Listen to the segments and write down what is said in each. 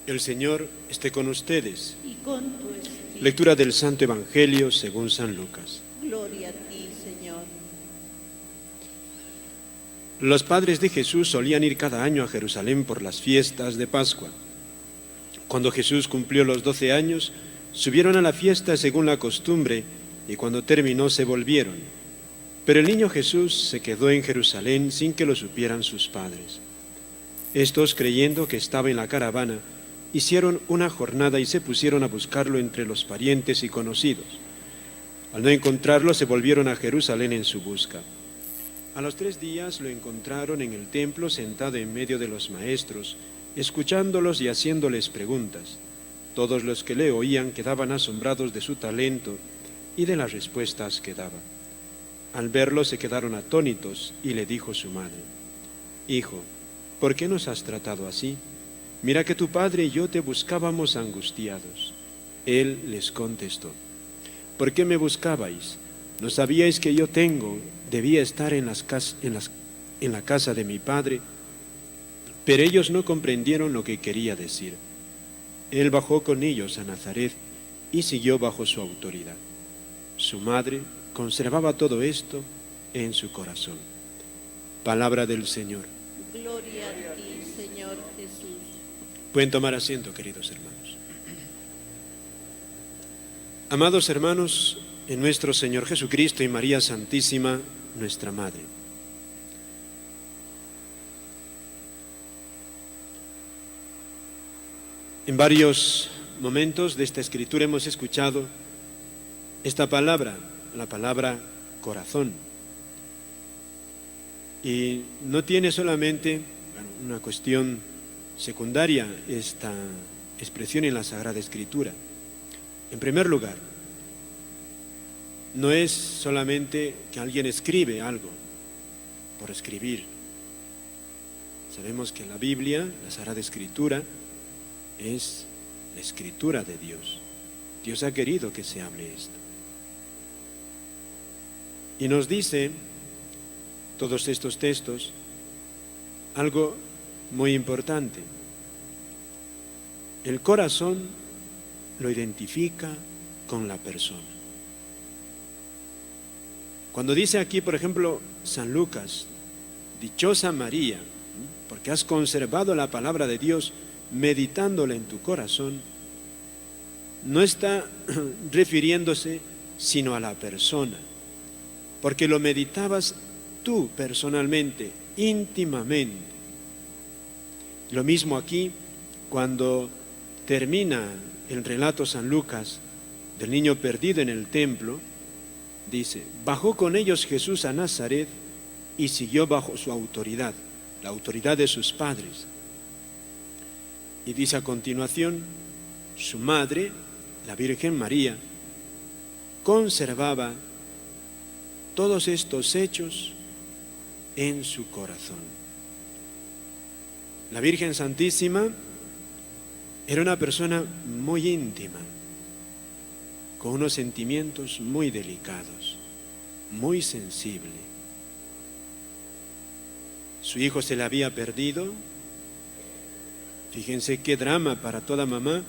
El Señor esté con ustedes. Y con tu espíritu. Lectura del Santo Evangelio según San Lucas. Gloria a ti, Señor. Los padres de Jesús solían ir cada año a Jerusalén por las fiestas de Pascua. Cuando Jesús cumplió los 12 años, subieron a la fiesta según la costumbre, y cuando terminó se volvieron. Pero el niño Jesús se quedó en Jerusalén sin que lo supieran sus padres. Estos, creyendo que estaba en la caravana, hicieron una jornada y se pusieron a buscarlo entre los parientes y conocidos. Al no encontrarlo, se volvieron a Jerusalén en su busca. A los 3 días lo encontraron en el templo sentado en medio de los maestros, escuchándolos y haciéndoles preguntas. Todos los que le oían quedaban asombrados de su talento y de las respuestas que daba. Al verlo se quedaron atónitos y le dijo su madre: «Hijo, ¿por qué nos has tratado así? Mira que tu padre y yo te buscábamos angustiados». Él les contestó: «¿Por qué me buscabais? ¿No sabíais que yo debía estar en la casa de mi padre?» Pero ellos no comprendieron lo que quería decir. Él bajó con ellos a Nazaret y siguió bajo su autoridad. Su madre conservaba todo esto en su corazón. Palabra del Señor. Gloria a ti, Señor Jesús. Pueden tomar asiento, queridos hermanos. Amados hermanos, en nuestro Señor Jesucristo y María Santísima, nuestra Madre. En varios momentos de esta escritura hemos escuchado esta palabra, la palabra corazón. Y no tiene solamente una cuestión secundaria esta expresión en la Sagrada Escritura. En primer lugar, no es solamente que alguien escribe algo por escribir. Sabemos que la Biblia, la Sagrada Escritura, es la escritura de Dios. Dios ha querido que se hable esto. Y nos dice todos estos textos algo muy importante. El corazón lo identifica con la persona. Cuando dice aquí, por ejemplo, San Lucas: «Dichosa María, porque has conservado la palabra de Dios meditándola en tu corazón», no está refiriéndose sino a la persona, porque lo meditabas tú personalmente, íntimamente. Lo mismo aquí, cuando termina el relato San Lucas del niño perdido en el templo, dice: «Bajó con ellos Jesús a Nazaret y siguió bajo su autoridad», la autoridad de sus padres. Y dice a continuación: «Su madre, la Virgen María, conservaba todos estos hechos en su corazón». La Virgen Santísima era una persona muy íntima, con unos sentimientos muy delicados, muy sensible. Su hijo se le había perdido. Fíjense qué drama para toda mamá.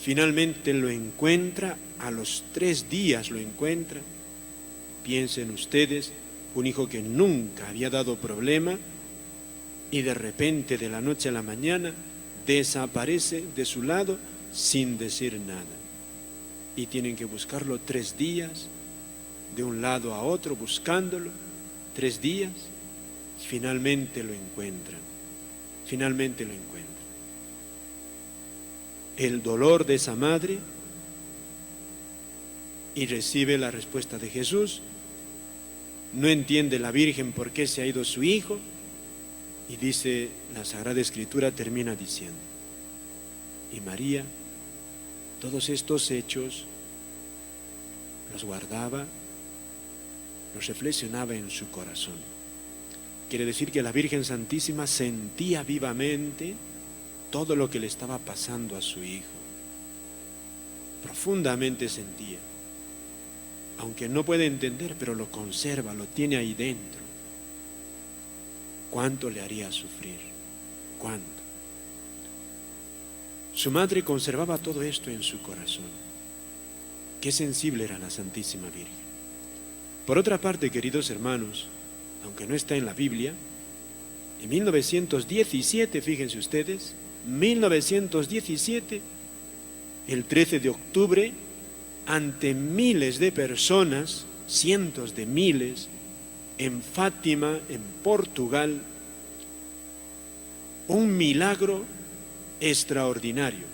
Finalmente lo encuentra, a los 3 días lo encuentra. Piensen ustedes, un hijo que nunca había dado problema y de repente, de la noche a la mañana, desaparece de su lado sin decir nada. Y tienen que buscarlo 3 días, de un lado a otro buscándolo, 3 días, finalmente lo encuentran. Finalmente lo encuentra. El dolor de esa madre, y recibe la respuesta de Jesús. No entiende la Virgen por qué se ha ido su hijo, y dice la Sagrada Escritura, termina diciendo: «Y María todos estos hechos los guardaba, los reflexionaba en su corazón». Quiere decir que la Virgen Santísima sentía vivamente todo lo que le estaba pasando a su hijo. Profundamente sentía. Aunque no puede entender, pero lo conserva, lo tiene ahí dentro. ¿Cuánto le haría sufrir? ¿Cuánto? Su madre conservaba todo esto en su corazón. Qué sensible era la Santísima Virgen. Por otra parte, queridos hermanos, aunque no está en la Biblia, en 1917, fíjense ustedes, 1917, el 13 de octubre, ante miles de personas, cientos de miles, en Fátima, en Portugal, un milagro extraordinario.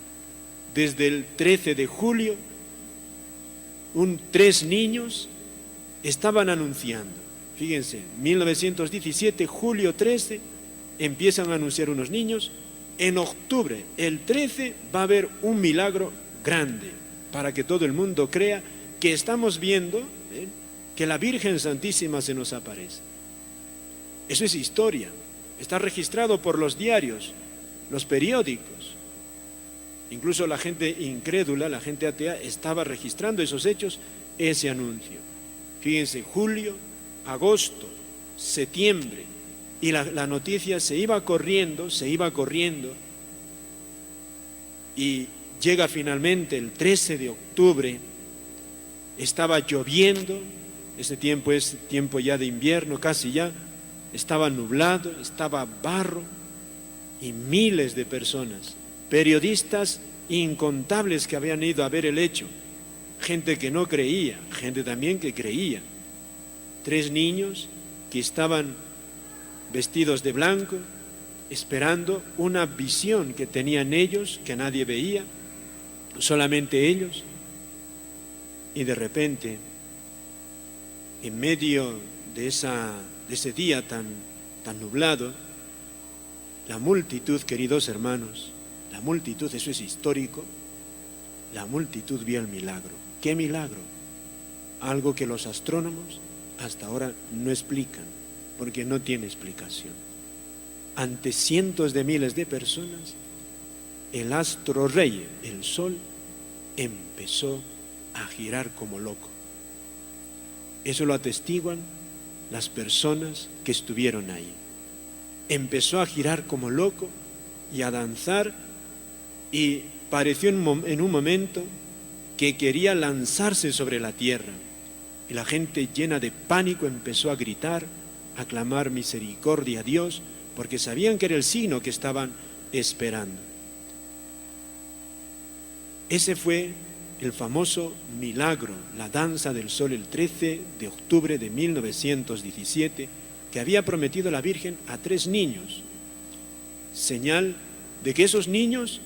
Desde el 13 de julio, 3 niños estaban anunciando. Fíjense, 1917, julio 13, empiezan a anunciar unos niños. En octubre, el 13, va a haber un milagro grande para que todo el mundo crea que estamos viendo que la Virgen Santísima se nos aparece. Eso es historia, está registrado por los diarios, los periódicos. Incluso la gente incrédula, la gente atea, estaba registrando esos hechos, ese anuncio. Fíjense, julio, agosto, septiembre, y la noticia se iba corriendo, y llega finalmente el 13 de octubre, estaba lloviendo, ese tiempo es tiempo ya de invierno, casi ya, estaba nublado, estaba barro, y miles de personas, periodistas incontables que habían ido a ver el hecho, gente que no creía, gente también que creía. 3 niños que estaban vestidos de blanco, esperando una visión que tenían ellos, que nadie veía, solamente ellos. Y de repente, en medio de ese día tan nublado, la multitud, queridos hermanos, la multitud, eso es histórico, la multitud vio el milagro. ¿Qué milagro? Algo que los astrónomos hasta ahora no explican, porque no tiene explicación. Ante cientos de miles de personas, el astro rey, el sol, empezó a girar como loco. Eso lo atestiguan las personas que estuvieron ahí. Empezó a girar como loco y a danzar, y pareció en un momento que quería lanzarse sobre la tierra, y la gente llena de pánico empezó a gritar, a clamar misericordia a Dios, porque sabían que era el signo que estaban esperando. Ese fue el famoso milagro, la danza del sol, el 13 de octubre de 1917, que había prometido la Virgen a 3 niños, señal de que esos niños,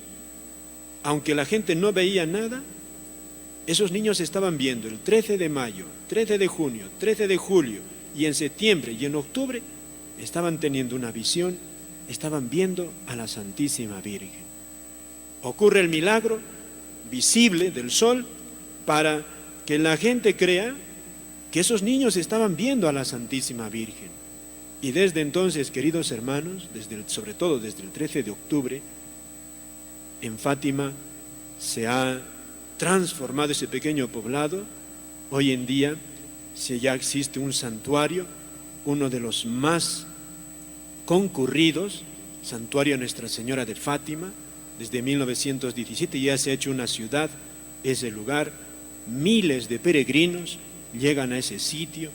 aunque la gente no veía nada, esos niños estaban viendo el 13 de mayo, 13 de junio, 13 de julio, y en septiembre y en octubre estaban teniendo una visión, estaban viendo a la Santísima Virgen. Ocurre el milagro visible del sol para que la gente crea que esos niños estaban viendo a la Santísima Virgen. Y desde entonces, queridos hermanos, sobre todo desde el 13 de octubre, en Fátima se ha transformado ese pequeño poblado. Hoy en día ya existe un santuario, uno de los más concurridos, Santuario Nuestra Señora de Fátima. Desde 1917 ya se ha hecho una ciudad ese lugar. Miles de peregrinos llegan a ese sitio,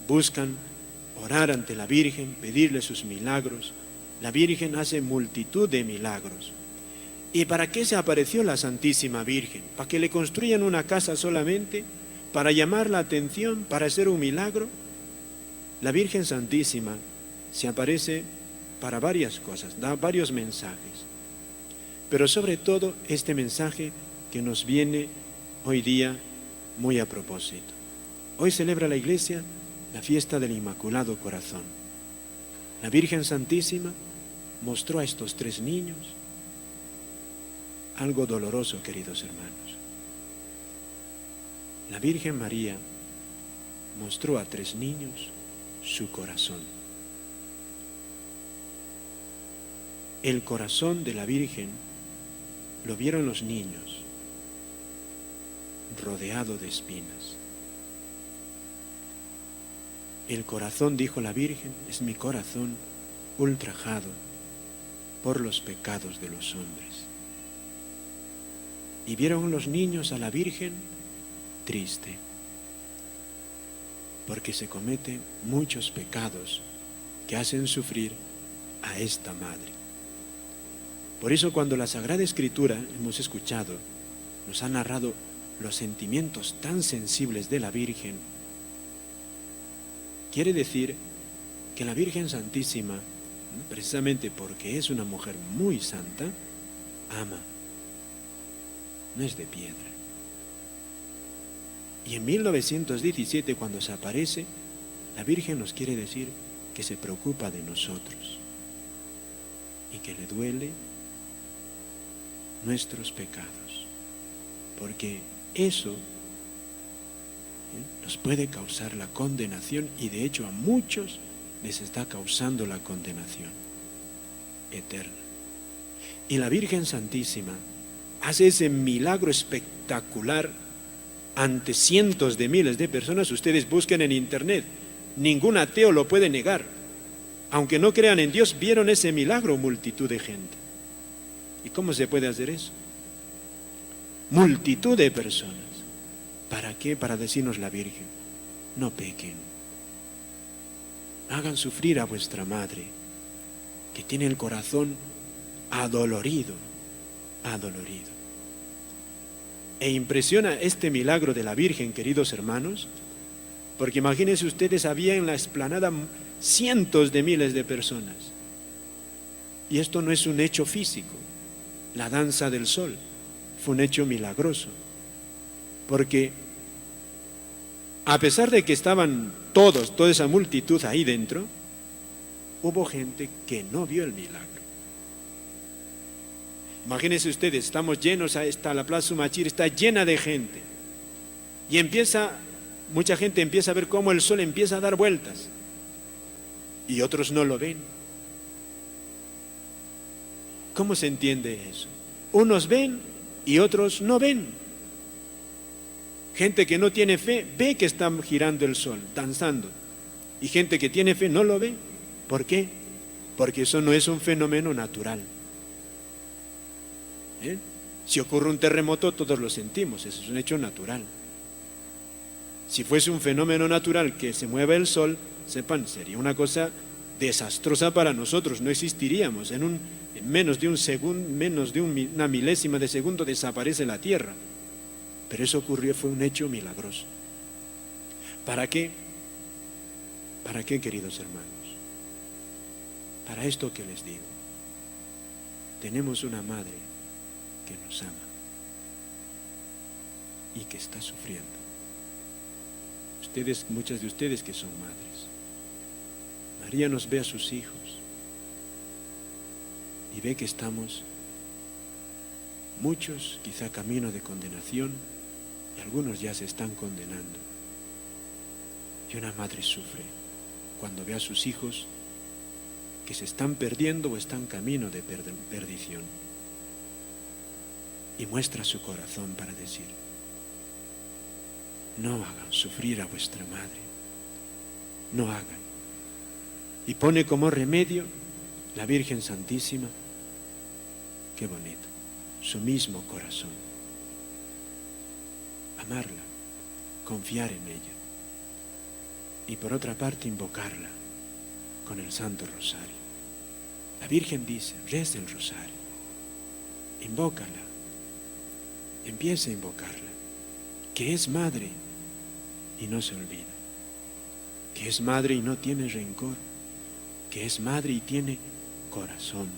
buscan orar ante la Virgen, pedirle sus milagros. La Virgen hace multitud de milagros. ¿Y para qué se apareció la Santísima Virgen? ¿Para que le construyan una casa solamente? ¿Para llamar la atención? ¿Para hacer un milagro? La Virgen Santísima se aparece para varias cosas, da varios mensajes. Pero sobre todo este mensaje que nos viene hoy día muy a propósito. Hoy celebra la Iglesia la fiesta del Inmaculado Corazón. La Virgen Santísima mostró a estos 3 niños algo doloroso, queridos hermanos. La Virgen María mostró a 3 niños su corazón. El corazón de la Virgen lo vieron los niños, rodeado de espinas. El corazón, dijo la Virgen, es mi corazón ultrajado por los pecados de los hombres. y vieron los niños a la Virgen triste, porque se cometen muchos pecados que hacen sufrir a esta madre. Por eso cuando la Sagrada Escritura, hemos escuchado, nos ha narrado los sentimientos tan sensibles de la Virgen, quiere decir que la Virgen Santísima, precisamente porque es una mujer muy santa, ama, no es de piedra. Y en 1917, cuando se aparece, la Virgen nos quiere decir que se preocupa de nosotros y que le duele nuestros pecados, porque eso nos puede causar la condenación, y de hecho a muchos les está causando la condenación eterna. Y la Virgen Santísima hace ese milagro espectacular ante cientos de miles de personas. Ustedes busquen en internet, ningún ateo lo puede negar. Aunque no crean en Dios, vieron ese milagro multitud de gente. ¿Y cómo se puede hacer eso? Multitud de personas. ¿Para qué? Para decirnos la Virgen: no pequen, hagan sufrir a vuestra madre, que tiene el corazón adolorido. E impresiona este milagro de la Virgen, queridos hermanos, porque imagínense ustedes, había en la explanada cientos de miles de personas. Y esto no es un hecho físico. La danza del sol fue un hecho milagroso, porque a pesar de que estaban toda esa multitud ahí dentro, hubo gente que no vio el milagro. Imagínense ustedes, estamos llenos, la Plaza Sumachir está llena de gente, y mucha gente empieza a ver cómo el sol empieza a dar vueltas, y otros no lo ven. ¿Cómo se entiende eso? Unos ven y otros no ven. Gente que no tiene fe ve que está girando el sol, danzando, y gente que tiene fe no lo ve. ¿Por qué? Porque eso no es un fenómeno natural. Si ocurre un terremoto, todos lo sentimos, eso es un hecho natural. Si fuese un fenómeno natural que se mueva el sol, sepan, sería una cosa desastrosa para nosotros, no existiríamos. En menos de un segundo, una milésima de segundo desaparece la Tierra. Pero eso ocurrió, fue un hecho milagroso. ¿Para qué? ¿Para qué, queridos hermanos? Para esto que les digo. Tenemos una madre que nos ama y que está sufriendo. Muchas de ustedes que son madres, María nos ve a sus hijos y ve que estamos muchos quizá camino de condenación, y algunos ya se están condenando. Y una madre sufre cuando ve a sus hijos que se están perdiendo o están camino de perdición, y muestra su corazón para decir: no hagan sufrir a vuestra madre, no hagan. Y pone como remedio la Virgen Santísima, qué bonito, su mismo corazón. Amarla, confiar en ella, y por otra parte invocarla con el Santo Rosario. La Virgen dice: reza el rosario, invócala, empieza a invocarla, que es madre y no se olvida, que es madre y no tiene rencor, que es madre y tiene corazón,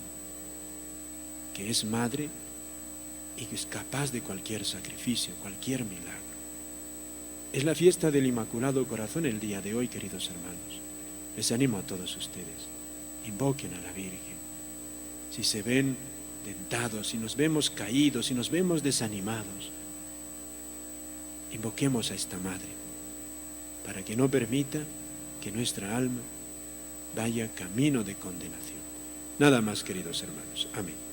que es madre y es capaz de cualquier sacrificio, cualquier milagro. Es la fiesta del Inmaculado Corazón el día de hoy, queridos hermanos. Les animo a todos ustedes, invoquen a la Virgen. Si se ven tentados, si nos vemos caídos, si nos vemos desanimados, invoquemos a esta Madre para que no permita que nuestra alma vaya camino de condenación. Nada más, queridos hermanos. Amén.